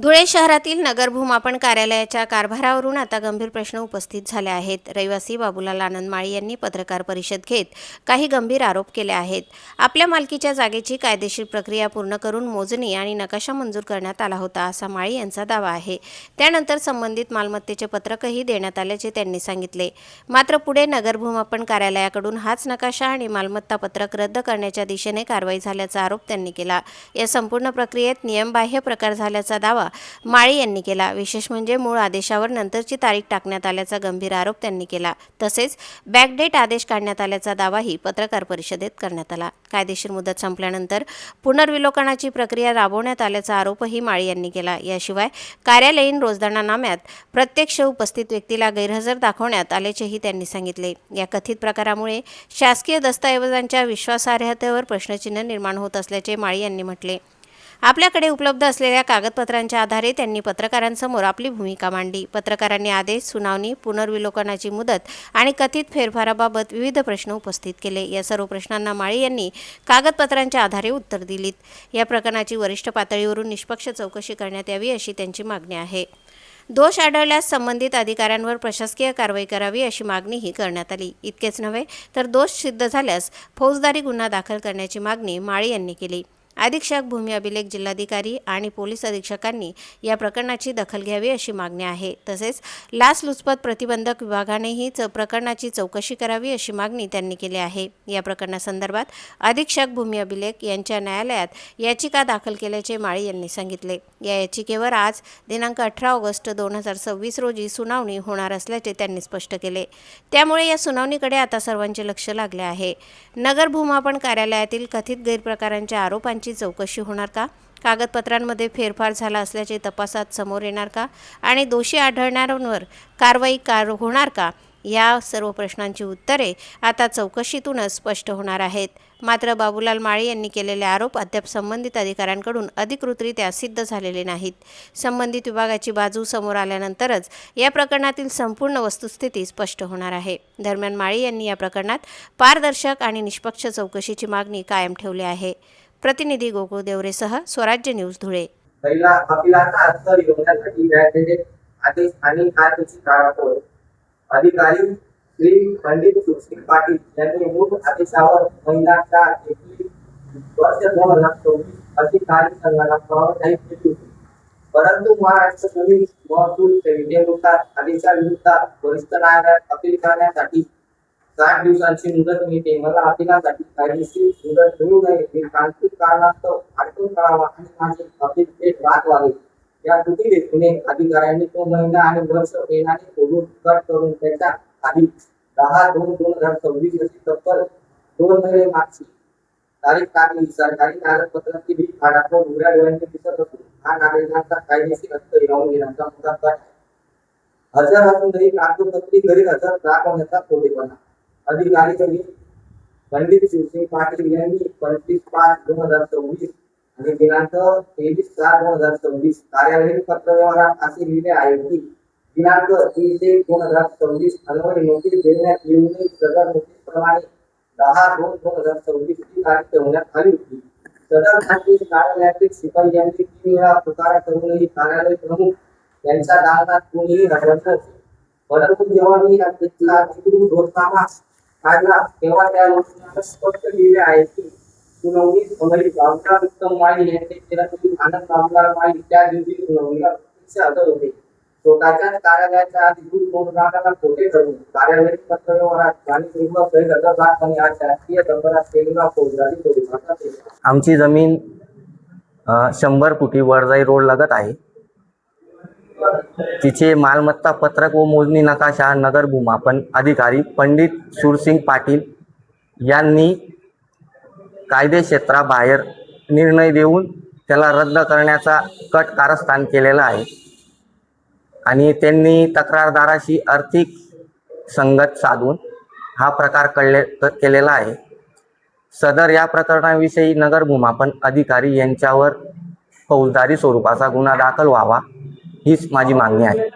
धुळे शहरातील नगर भूमापन कार्यालयाच्या कारभारावरून आता गंभीर प्रश्न उपस्थित झाले आहेत। रहिवासी बाबूलाल आनंद माळी यांनी पत्रकार परिषद घेत काही गंभीर आरोप केले आहेत। आपल्या मालकीच्या जागेची कायदेशीर प्रक्रिया पूर्ण करून मोजणी आणि नकाशा मंजूर करण्यात आला होता, असा माळी यांचा दावा आहे। त्यानंतर संबंधित मालमत्तेचे पत्रकही देण्यात आल्याचे त्यांनी सांगितले। मात्र पुढे नगर भूमापन कार्यालयाकडून हाच नकाशा आणि मालमत्ता पत्रक रद्द करण्याच्या दिशेने कारवाई झाल्याचा आरोप त्यांनी केला। या संपूर्ण प्रक्रियेत नियमबाह्य प्रकार झाल्याचा दावा माळी यांनी केला। विशेष म्हणजे मूळ आदेशावर नंतरची तारीख टाकण्यात आल्याचा गंभीर आरोप त्यांनी केला। तसेच बॅकडेट आदेश काढण्यात आल्याचा दावाही पत्रकार परिषदेत करण्यात आला। कायदेशीर मुदत संपल्यानंतर पुनर्विलोकनाची प्रक्रिया राबवण्यात आल्याचा आरोपही माळी यांनी केला। याशिवाय कार्यालयीन रोजदारनाम्यात प्रत्यक्ष उपस्थित व्यक्तीला गैरहजर दाखवण्यात आल्याचेही त्यांनी सांगितले। या कथित प्रकारामुळे शासकीय दस्तऐवजांच्या विश्वासार्हतेवर प्रश्नचिन्ह निर्माण होत असल्याचे माळी यांनी म्हटले। आपल्याकडे उपलब्ध असलेल्या कागदपत्रांच्या आधारे त्यांनी पत्रकारांसमोर आपली भूमिका मांडली। पत्रकारांनी आदेश, सुनावणी, पुनर्विलोकनाची मुदत आणि कथित फेरफाराबाबत विविध प्रश्न उपस्थित केले। या सर्व प्रश्नांना माळी यांनी कागदपत्रांच्या आधारे उत्तर दिलीत। या प्रकरणाची वरिष्ठ पातळीवरून निष्पक्ष चौकशी करण्यात यावी अशी त्यांची मागणी आहे। दोष आढळल्यास संबंधित अधिकाऱ्यांवर प्रशासकीय कारवाई करावी अशी मागणीही करण्यात आली। इतकेच नव्हे तर दोष सिद्ध झाल्यास फौजदारी गुन्हा दाखल करण्याची मागणी माळी यांनी केली। अधीक्षक, भूमी अभिलेख जिल्हाधिकारी आणि पोलीस अधीक्षकांनी या प्रकरणाची दखल घ्यावी अशी मागणी आहे। तसेच लाचलुचपत प्रतिबंधक विभागानेही प्रकरणाची चौकशी करावी अशी मागणी त्यांनी केली आहे। या प्रकरणासंदर्भात अधीक्षक, भूमी अभिलेख यांच्या न्यायालयात याचिका दाखल केल्याचे माळी यांनी सांगितले। या याचिकेवर आज दिनांक 18 ऑगस्ट 2026 रोजी सुनावणी होणार असल्याचे त्यांनी स्पष्ट केले। त्यामुळे या सुनावणीकडे आता सर्वांचे लक्ष लागले आहे। नगर भूमापन कार्यालयातील कथित गैरप्रकारांच्या आरोपांची चौकशी होणार का? कागदपत्रांमध्ये फेरफार झाला असल्याचे तपासात समोर येणार का? आणि दोषी आढळणाऱ्यांवर कारवाई होणार का? या सर्व प्रश्नांची उत्तरे आता चौकशीतूनच स्पष्ट होणार आहेत। मात्र बाबूलाल माळी यांनी केलेले आरोप अद्याप संबंधित अधिकाऱ्यांकडून अधिकृतरित्या सिद्ध झालेले नाहीत। संबंधित विभागाची बाजू समोर आल्यानंतरच या प्रकरणातील संपूर्ण वस्तुस्थिती स्पष्ट होणार आहे। दरम्यान माळी यांनी या प्रकरणात पारदर्शक आणि निष्पक्ष चौकशीची मागणी कायम ठेवली आहे। प्रतिनिधी गोकुळ देवरेसह स्वराज्य न्यूज, धुळे। पहिला अपिलाचा अर्थ योजण्यासाठी बॅकडेट आदेश आणि कायदेशीर कारवाई अधिकारी श्री पंडित सुशील पाटील यांनी मूळ आदेशावर महिन्याच्या 21 वर्ष 2024 अशी तारीख संगणकावर जाहीर केली होती। परंतु महाराष्ट्र पोलीस महसूल सेवेनुसार आदेशाविरुद्ध वरिष्ठ न्यायालयात अपील करण्यासाठी 60 दिवसांची मुदत मिळते। मला अपिलासाठी कायदेशीर मुदत मिळू नये हे तांत्रिक कारणास्तव अडचण करावा आणि माझे अपील थेट राहत व्हावे या कृती हेतूने अधिकाऱ्यांनी तो महिना आणि वर्ष पेनाने खोडून कट करून त्याच्या आधी 10/2/2026 अशी तब्बल 2 महिने मागची तारीख टाकली। सरकारी कागदपत्रांची भी फाडाफोड उघड्या डोळ्यांनी दिसत असून हा नागरिकांचा कायदेशीर हक्क हिरावून घेण्याचा मोठा कट हजर असूनही कागदपत्री गैरहजर दाखवण्याचा खोटेपणा। अधिकारी पंडित सुशील पाटील यांनी 25/5/2026 आणि दिनांक 23/4/2026 कार्यालयीन पत्रव्यवहारात असे लिहिले आहे की दिनांक 3/2026 अन्वय नोटीस देण्यात येऊनही सदर नोटीस प्रमाणे 10/2/2026 ची तारीख ठेवण्यात आली होती। सदर नोटीस कार्यालयातील शिपाई यांनी 3 वेळा पुकारा करूनही कार्यालय प्रमुख यांच्या दालनात कोणीही हजर नव्हते। परंतु जेव्हा मी या केसला अधिकृत घोषणामा काढला तेव्हा त्या नोटीसमध्ये स्पष्ट लिहिले आहे की सुनावणी संबंधित बाबूलाल उत्तम माळी यांचे चिरंजीव आनंद बाबूलाल माळी त्या दिवशी सुनावणीला प्रत्यक्ष हजर होते। स्वतःच्याच कार्यालयाच्या अधिकृत नोंदणाऱ्याला खोटे ठरवून कार्यालयीन पत्रव्यवहारात जाणीवपूर्वक गैरहजर दाखवणे हा शासकीय दंडात केलेला फौजदारी तोडीपार आहे। आमची जमीन 100 फुटी वडजाई रोड लगत आहे। तिचे मालमत्ता पत्रक व मोजणी नकाशा नगर भूमापन अधिकारी पंडित सुरसिंग पाटील यांनी कायदेक्षेत्राबाहेर निर्णय देऊन त्याला रद्द करण्याचा कट कारस्थान केलेला आहे आणि त्यांनी तक्रारदाराशी आर्थिक संगत साधून हा प्रकार केलेला आहे। सदर या प्रकरणाविषयी नगर भूमापन अधिकारी यांच्यावर फौजदारी स्वरूपाचा गुन्हा दाखल व्हावा हीच माझी मागणी आहे।